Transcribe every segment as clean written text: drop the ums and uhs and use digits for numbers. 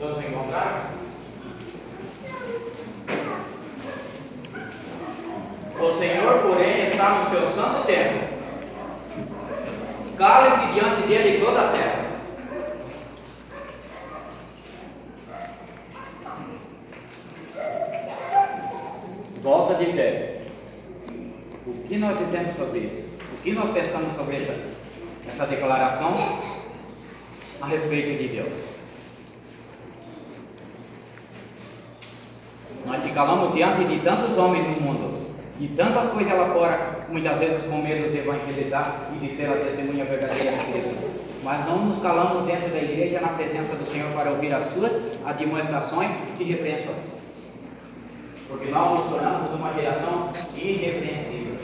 Todos encontraram? O Senhor, porém, está no seu santo templo. Cale-se diante dele toda a terra. Volto a dizer, o que nós dizemos sobre isso? O que nós pensamos sobre essa declaração a respeito de Deus? Nós se calamos diante de tantos homens no mundo, de tantas coisas lá fora, muitas vezes com medo de evangelizar e de ser a testemunha verdadeira de Cristo. Mas não nos calamos dentro da igreja na presença do Senhor para ouvir as suas admoestações e repreensões. Porque nós nos tornamos uma geração irrepreensível.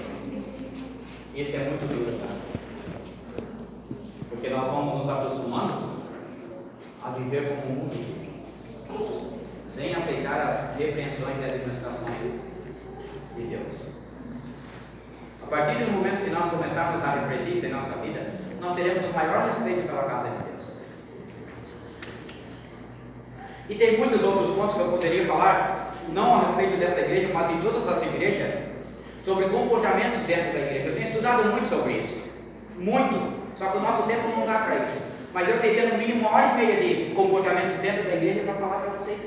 Isso é muito duro, tá? Porque nós vamos nos acostumando a viver como um mundo, sem aceitar as repreensões e as admoestações de Deus. A partir do momento que nós começarmos a refletir isso em nossa vida, nós teremos o maior respeito pela casa de Deus. E tem muitos outros pontos que eu poderia falar, não a respeito dessa igreja, mas de todas as igrejas, sobre comportamentos dentro da igreja. Eu tenho estudado muito sobre isso, muito, só que o nosso tempo não dá para isso. Mas eu teria no mínimo 1h30 de comportamento dentro da igreja para falar para vocês.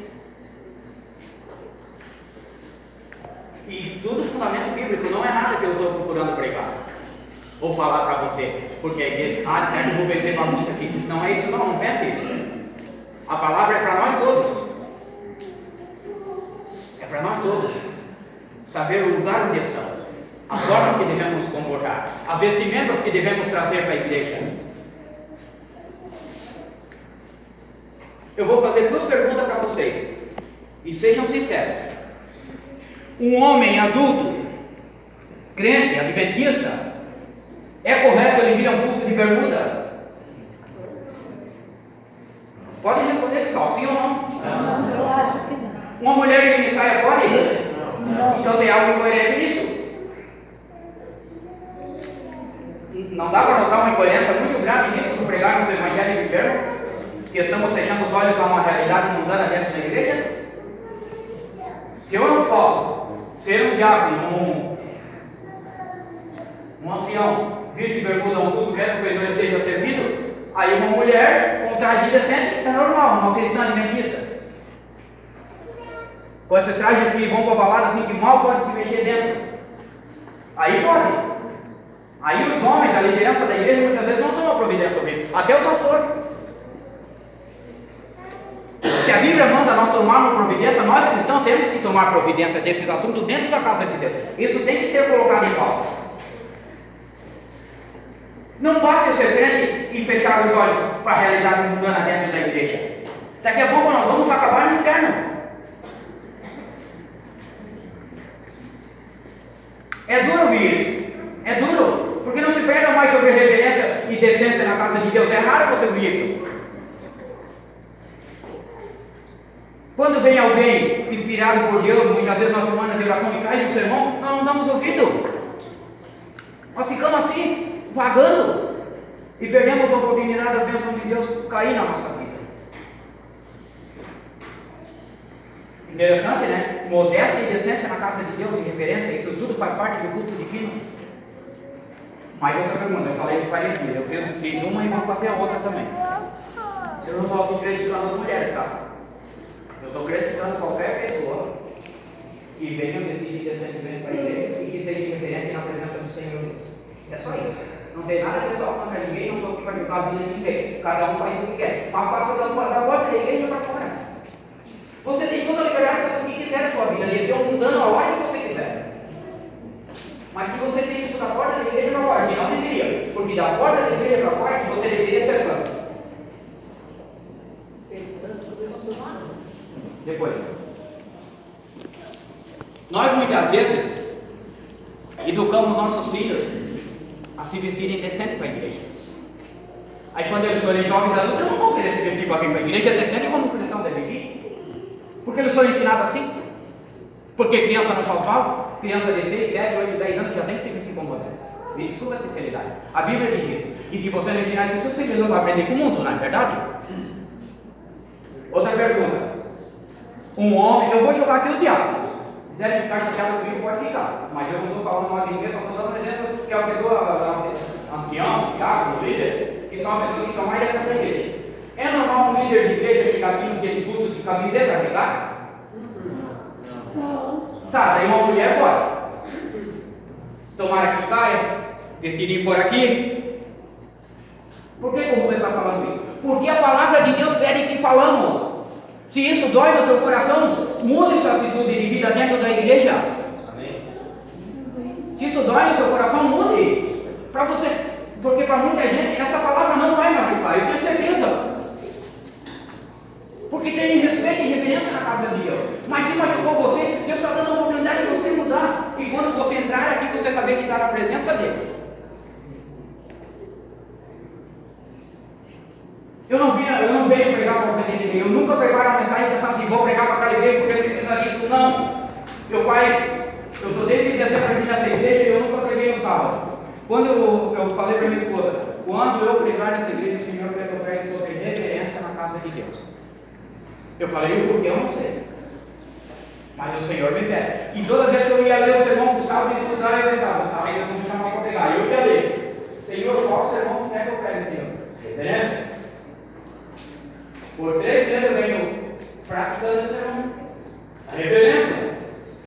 E tudo fundamento bíblico, não é nada que eu estou procurando pregar ou falar para você, porque a igreja, de certo, eu vou vencer bagunça aqui. Não é isso, não pense isso. A palavra é para nós todos. É para nós todos. Saber o lugar onde estamos, a forma que devemos nos comportar, as vestimentas que devemos trazer para a igreja. Eu vou fazer 2 perguntas para vocês, e sejam sinceros. Um homem adulto, crente, adventista, é correto ele vir a um culto de bermuda? Podem responder, pessoal, sim ou não? Não, eu acho que não. Uma mulher de saia pode? Não. Então tem algo incoerente nisso. Não dá para notar uma incoerência muito grande nisso no pregar no Evangelho do Inferno? Que estamos fechando os olhos a uma realidade mundana dentro da igreja? Se eu não posso ser um diácono, um ancião, vir de bermuda a um culto mesmo que ele não esteja servido, aí uma mulher com traje decente é normal, uma cristã adventista. Com esses trajes que vão para a balada assim, que mal pode se mexer dentro. Aí pode. Aí os homens, a liderança da igreja, muitas vezes não tomam providência sobre isso. Até o pastor. Se a Bíblia manda nós tomarmos providência, nós cristãos temos que tomar providência desses assuntos dentro da casa de Deus. Isso tem que ser colocado em pauta. Não basta eu ser crente e fechar os olhos para a realidade mundana dentro da igreja. Daqui a pouco nós vamos acabar no inferno. É duro ouvir isso. É duro. Porque não se prega mais sobre reverência e decência na casa de Deus. É raro você ouvir isso. Quando vem alguém inspirado por Deus, muitas vezes na semana de oração e cai no sermão, nós não damos ouvido. Nós ficamos assim, vagando, e perdemos a oportunidade da bênção de Deus cair na nossa vida. Interessante, né? Modéstia e decência na casa de Deus e reverência, isso tudo faz parte do culto divino. Mas outra pergunta, eu falei que faria tudo, eu fiz uma e vou fazer a outra também. Eu não estou acreditando as mulheres, tá? Eu estou acreditando qualquer pessoa que venha decidir decentemente para a igreja e que seja reverente na presença do Senhor Deus. É só isso. Não tem nada pessoal contra ninguém, não estou aqui para julgar a vida de ninguém. Cada um faz o que quer. Mas faça da porta da igreja para fora. Você tem toda a liberdade para fazer o que quiser na sua vida, descer um dano a hora que você quiser. Mas se você seguir isso da porta da igreja para fora, que não deveria, porque da porta da igreja para fora que você deveria ser santo. Depois, nós muitas vezes educamos nossos filhos a se vestirem decente para a igreja. Aí quando eles forem jovens adultos, não vão querer se vestir para vir para a igreja decente como cristão deve vir. Porque eles são ensinados assim. Porque criança não faz mal, criança de 6, 7, 8, 10 anos já tem que se vestir como modesta. Me desculpa a sinceridade. A Bíblia diz isso. E se você não ensinar isso, você não vai aprender com o mundo, não é verdade? Outra pergunta. Um homem, eu vou jogar aqui os diabos. Se quiserem ficar chateado comigo, pode ficar. Mas eu não estou falando mal de ninguém, só estou dando um exemplo que é uma pessoa, ancião, diabo, líder, que são pessoas que estão mais dentro da igreja. É normal um líder de igreja ficar aqui no dia de culto de camiseta regata? Não. Tá, daí uma mulher pode. Tomara que caia, vestidinho por aqui. Por que o Rubens está falando isso? Porque a palavra de Deus pede que falamos. Se isso dói no seu coração, mude sua atitude de vida dentro da igreja. Amém. Se isso dói no seu coração, mude. Para você, porque para muita gente essa palavra não vai machucar, eu tenho certeza. Porque tem respeito e reverência na casa de Deus. Mas se machucou você, Deus está dando a oportunidade de você mudar. E quando você entrar aqui, você saber que está na presença dele. Eu não venho pregar para ofender ninguém. Eu nunca preparo a mensagem pensando assim, vou pregar para aquela igreja porque precisa disso. Não. Eu estou desde dezembro aqui nessa igreja e eu nunca preguei no sábado. Quando eu falei para minha esposa, quando eu pregar nessa igreja, o Senhor quer que eu pregue sobre reverência na casa de Deus. Eu falei o porquê, eu não sei. Mas o Senhor me pede. E toda vez que eu ia ler o sermão do sábado, isso